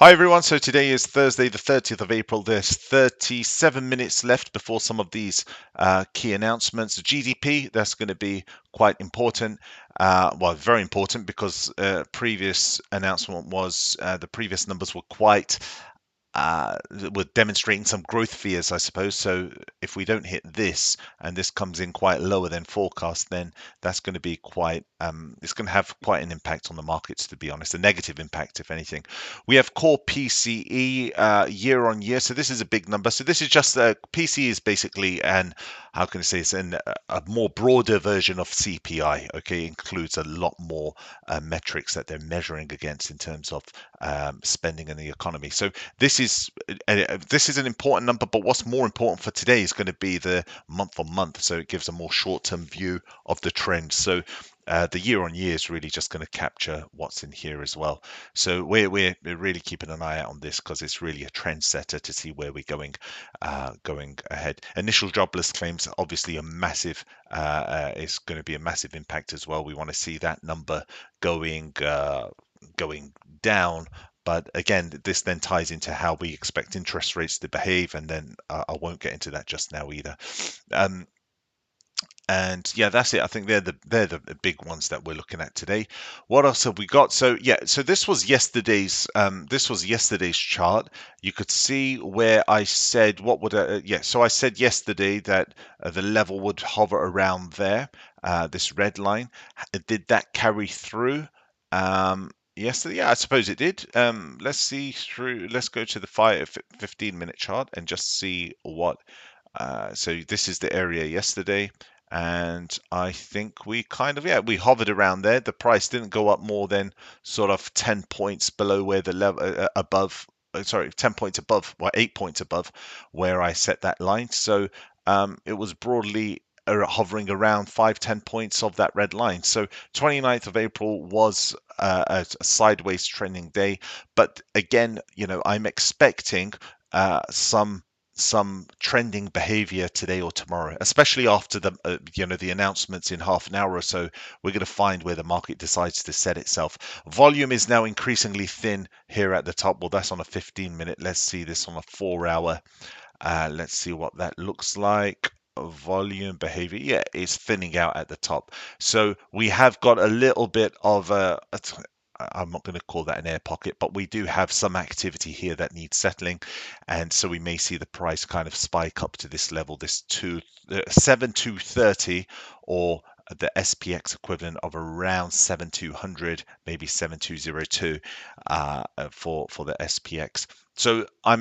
Hi everyone. So today is Thursday, the 30th of April. There's 37 minutes left before some of these key announcements. The GDP, that's going to be quite important. Well, very important because previous announcement was the previous numbers were quite we're demonstrating some growth fears, I suppose. So if we don't hit this and this comes in quite lower than forecast, then that's going to be quite, it's going to have quite an impact on the markets, to be honest, a negative impact, if anything. We have core PCE year on year. So this is a big number. So this is just PCE is basically how can I say it's a more broader version of CPI. Okay, it includes a lot more metrics that they're measuring against in terms of spending in the economy. So this is an important number, but what's more important for today is going to be the month on month. So it gives a more short-term view of the trend. So the year on year is really just going to capture what's in here as well. So we're really keeping an eye out on this because it's really a trend setter to see where we're going ahead. Initial jobless claims, obviously a massive is going to be a massive impact as well. We want to see that number going down. But again, this then ties into how we expect interest rates to behave, and then I won't get into that just now either. Um, and yeah, that's it. I think they're the big ones that we're looking at today. What else have we got? So yeah, so this was yesterday's chart. You could see where I said what would yeah. So I said yesterday that the level would hover around there, this red line. Did that carry through? Yesterday, yeah, I suppose it did. Let's see through. Let's go to the 15-minute chart and just see what. So this is the area yesterday, and I think we kind of we hovered around there. The price didn't go up more than sort of 10 points below where the level above. Sorry, 10 points above, well, 8 points above where I set that line. So it was broadly hovering around 5-10 points of that red line. So 29th of April was a sideways trending day, but again, I'm expecting some trending behavior today or tomorrow, especially after the announcements in half an hour or so. We're going to find where the market decides to set itself. Volume is now increasingly thin here at the top. Well, that's on a 15-minute. Let's see this on a 4-hour. Let's see what that looks like. Volume behavior, yeah, it's thinning out at the top. So we have got a little bit of I'm not going to call that an air pocket, but we do have some activity here that needs settling, and so we may see the price kind of spike up to this level, this 7230, or the SPX equivalent of around 7200, maybe 7202 for the SPX. So I'm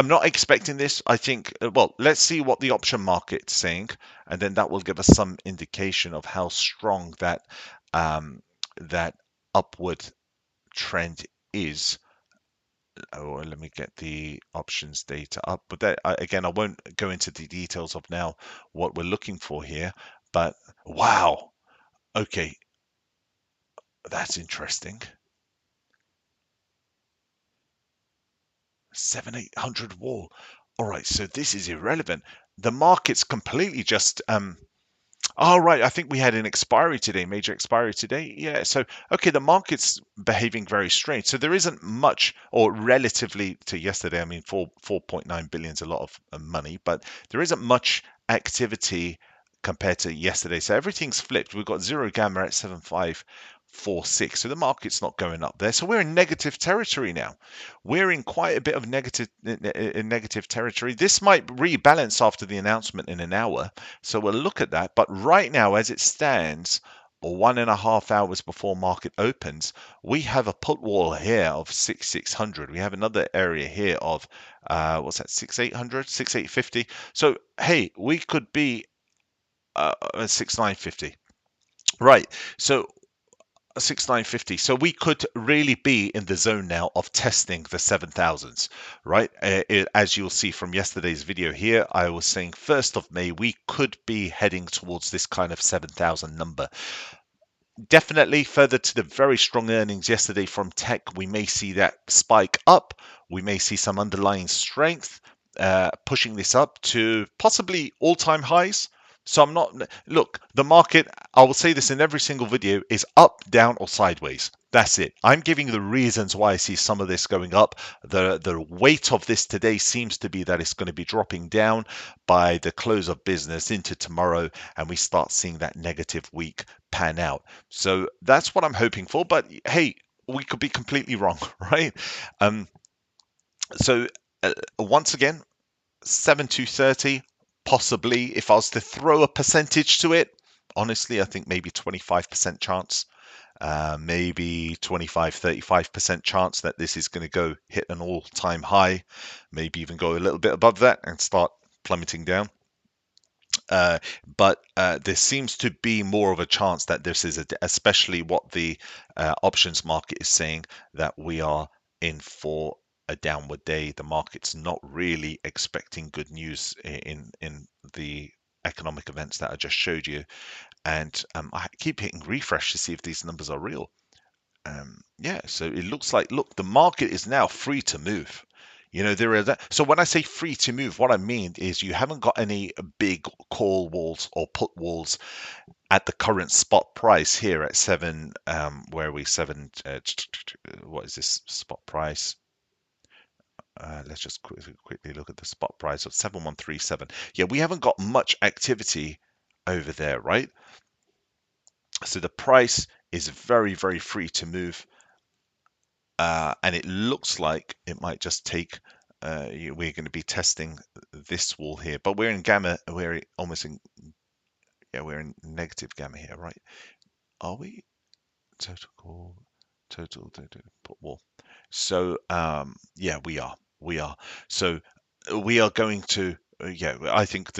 not expecting this. I think well, let's see what the option market's saying, and then that will give us some indication of how strong that upward trend is. Oh, let me get the options data up. But that, again, I won't go into the details of now what we're looking for here. But wow, okay, that's interesting. 7-800 wall. All right, so this is irrelevant. The market's completely just Oh, right. I think we had an expiry today, major expiry today. Yeah. So, okay, the market's behaving very strange. So there isn't much, or relatively to yesterday. I mean, 4.9 billion is a lot of money, but there isn't much activity compared to yesterday. So everything's flipped. We've got zero gamma at 7546. So the market's not going up there. So we're in negative territory now. We're in quite a bit of negative territory. This might rebalance after the announcement in an hour. So we'll look at that. But right now, as it stands, 1.5 hours before market opens, we have a put wall here of 6,600. We have another area here of what's that, 6,800, 6,850. So hey, we could be 6,950. Right. So 6,950. So we could really be in the zone now of testing the 7,000s, right? As you'll see from yesterday's video here, I was saying 1st of May, we could be heading towards this kind of 7,000 number. Definitely further to the very strong earnings yesterday from tech, we may see that spike up. We may see some underlying strength pushing this up to possibly all-time highs. So I'm not, look, the market, I will say this in every single video, is up, down, or sideways. That's it. I'm giving the reasons why I see some of this going up. The weight of this today seems to be that it's going to be dropping down by the close of business into tomorrow, and we start seeing that negative week pan out. So that's what I'm hoping for. But hey, we could be completely wrong, right? Um, so once again, 7 to 30, possibly. If I was to throw a percentage to it, honestly, I think maybe 25% chance, maybe 35% chance that this is going to go hit an all-time high, maybe even go a little bit above that and start plummeting down. But there seems to be more of a chance that this is, especially what the options market is saying, that we are in for a downward day. The market's not really expecting good news in the economic events that I just showed you, and I keep hitting refresh to see if these numbers are real. Yeah, so it looks like, look, the market is now free to move. There are that. So when I say free to move, what I mean is you haven't got any big call walls or put walls at the current spot price here at seven. Where are we? Seven. What is this spot price? Let's just quickly look at the spot price of 7137. Yeah, we haven't got much activity over there, right? So the price is very, very free to move. And it looks like it might just take, we're going to be testing this wall here, but we're in gamma, we're almost in, yeah, we're in negative gamma here, right? Are we? Total call, total put wall. So, yeah, we are. So we are going to, yeah, I think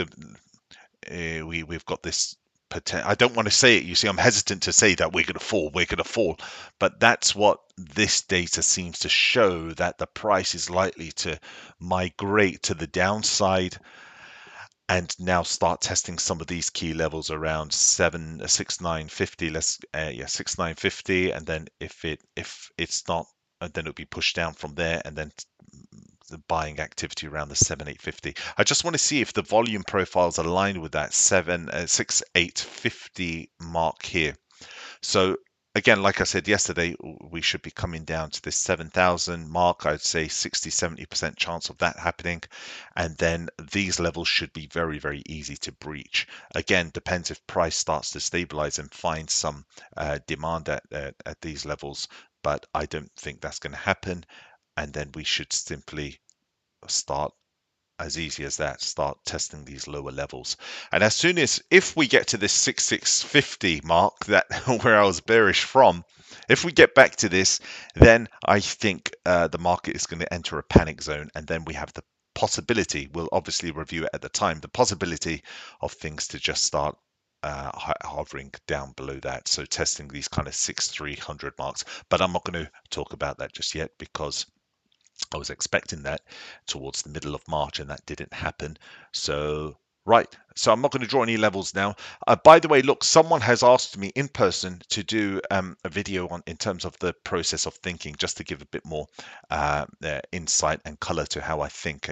we've got this potential. I don't want to say it. You see, I'm hesitant to say that we're going to fall. We're going to fall, but that's what this data seems to show, that the price is likely to migrate to the downside and now start testing some of these key levels around 6950. Let's yeah, 6950, and then if it's not, then it'll be pushed down from there, and then the buying activity around the 7850. I just want to see if the volume profiles aligned with that 6850 mark here. So again, like I said yesterday, we should be coming down to this 7,000 mark. I'd say 60-70% chance of that happening, and then these levels should be very, very easy to breach. Again, depends if price starts to stabilize and find some demand at these levels, but I don't think that's going to happen. And then we should simply start, as easy as that, start testing these lower levels. And as soon as, if we get to this 6650 mark, that where I was bearish from, if we get back to this, then I think the market is going to enter a panic zone, and then we have the possibility, we'll obviously review it at the time, the possibility of things to just start hovering down below that, so testing these kind of 6300 marks. But I'm not going to talk about that just yet, because I was expecting that towards the middle of March, and that didn't happen. So, right. So I'm not going to draw any levels now. By the way, look, someone has asked me in person to do a video on in terms of the process of thinking, just to give a bit more insight and color to how I think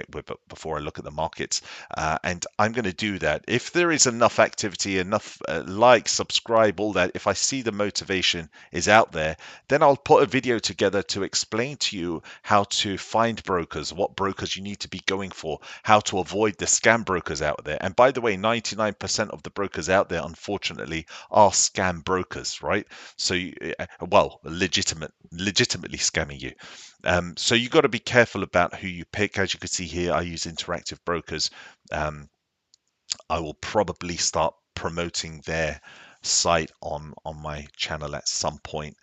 before I look at the markets. And I'm going to do that. If there is enough activity, enough like, subscribe, all that, if I see the motivation is out there, then I'll put a video together to explain to you how to find brokers, what brokers you need to be going for, how to avoid the scam brokers out there. And by the way, 99% of the brokers out there, unfortunately, are scam brokers, right? So, well, legitimately scamming you. So you got to be careful about who you pick. As you can see here, I use interactive brokers. I will probably start promoting their site on my channel at some point.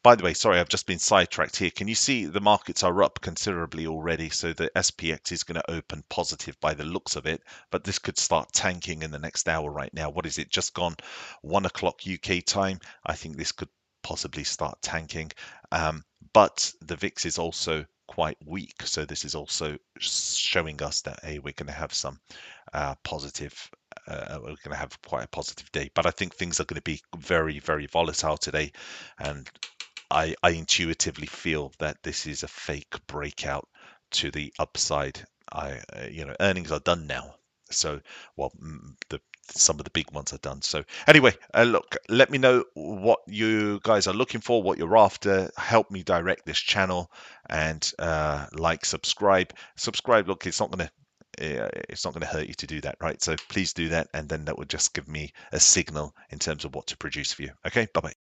By the way, sorry, I've just been sidetracked here. Can you see the markets are up considerably already? So the SPX is going to open positive by the looks of it, but this could start tanking in the next hour right now. What is it? Just gone 1 o'clock UK time. I think this could possibly start tanking. But the VIX is also quite weak. So this is also showing us that, hey, we're going to have some positive. We're going to have quite a positive day, but I think things are going to be very, very volatile today, and I intuitively feel that this is a fake breakout to the upside. Earnings are done now, so well, the some of the big ones are done. So anyway, look, let me know what you guys are looking for, what you're after. Help me direct this channel, and like, subscribe. Look, it's not going to hurt you to do that, right? So please do that, and then that would just give me a signal in terms of what to produce for you. Okay, bye bye.